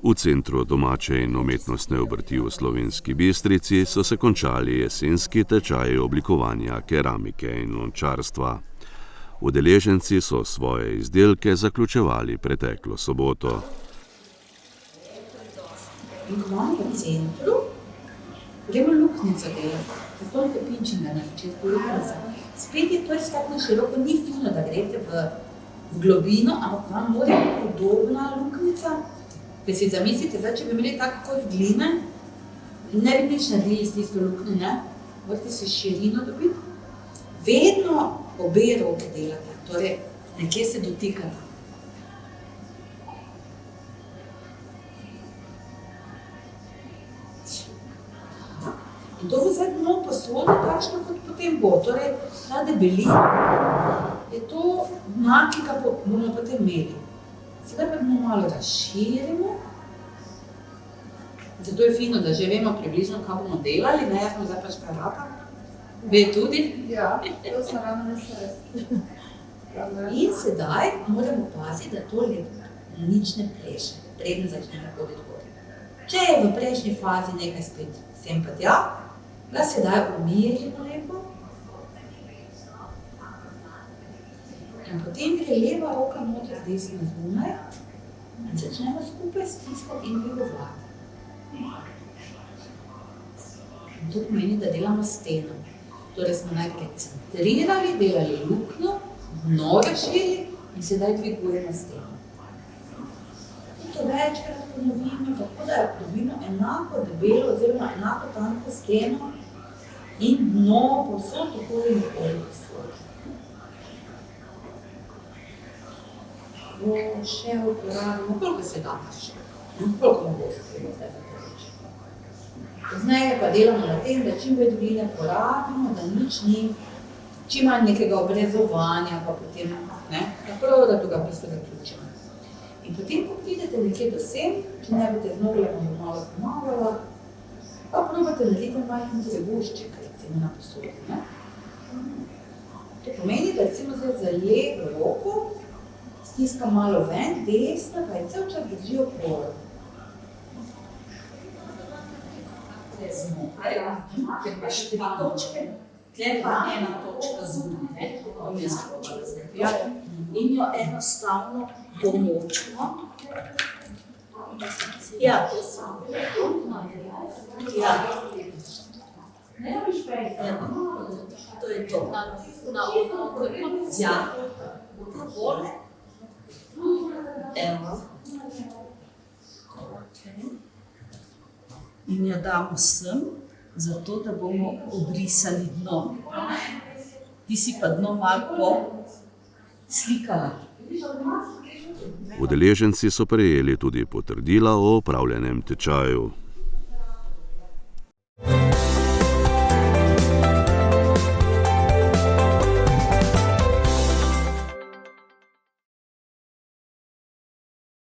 V Centru domače in umetnostne obrti v Slovenski Bistrici so se končali jesenski tečaji oblikovanja keramike in lončarstva. Udeleženci so svoje izdelke zaključevali preteklo soboto. In ko imamo v centru, gremo luknjico delati, zato je pinčinga na začetku luknjica. Spet je prst tako na široko, ni fino, da greste v globino, ampak vam mora podobna luknjica. Ker si zamislite, zdaj, če bi imeli tako kot gline, ne bi nič naredili s tisto luknjo, ne? Morate si širino dobiti. Vedno obe roke delate, torej nekje se dotikate. In to bo zdaj dno posode takšno, kot potem bo. Torej, ta debelina je to dna, ki ga bomo potem imeli. Sedaj pa bomo malo razširimo. Zato je fino, da že vemo približno, kaj bomo delali, ne, jaz smo zdaj pač prelata. Ve tudi? Ja, to sem ravno mislila. In sedaj moramo paziti, da to nič ne pleše, preden začnemo hoditi gor. Če je v prejšnji fazi nekaj spet sem pa tja, ga sedaj umirimo lepo. In potem gre leva roka noter, desna zunaj in začnemo skupaj stiskati in dvigovati. In to pomeni, da delamo steno. Torej smo najprej centrirali, delali luknjo, dno razširili in sedaj dvigujemo steno. In to večkrat ponovimo, tako da dobimo enako debelo oziroma enako tanko steno in dno povsod okoli in okoli povsod. Še uporabimo, koliko se da še, koliko nam bo uspelo zdaj za to reči. Pozneje pa delamo na tem, da čim več gline porabimo, da nič ni, čim manj nekega obrezovanja, pa potem, ne, napravo, da tega v bistvu zaključimo. In potem, ko pridete nekje do sem, če ne boste zmogli, bomo malo pomagala, pa probate narediti majhen trebušček, recimo na posodi, ne. To pomeni, da recimo zdaj za levo roko stiskam malo ven, desna, pa je cel čas drži oporo. Znotraj, ker imaš 3 točke, tle pa ena točka zunaj, bom jaz probala zdaj. In jo enostavno pomočno. Ja, to samo. Ja. To je to. Na ono, ja. Takole. Evo. In jo damo sem, zato da bomo obrisali dno. Ti si pa dno malo slikala. Udeleženci so prejeli tudi potrdila o opravljenem tečaju.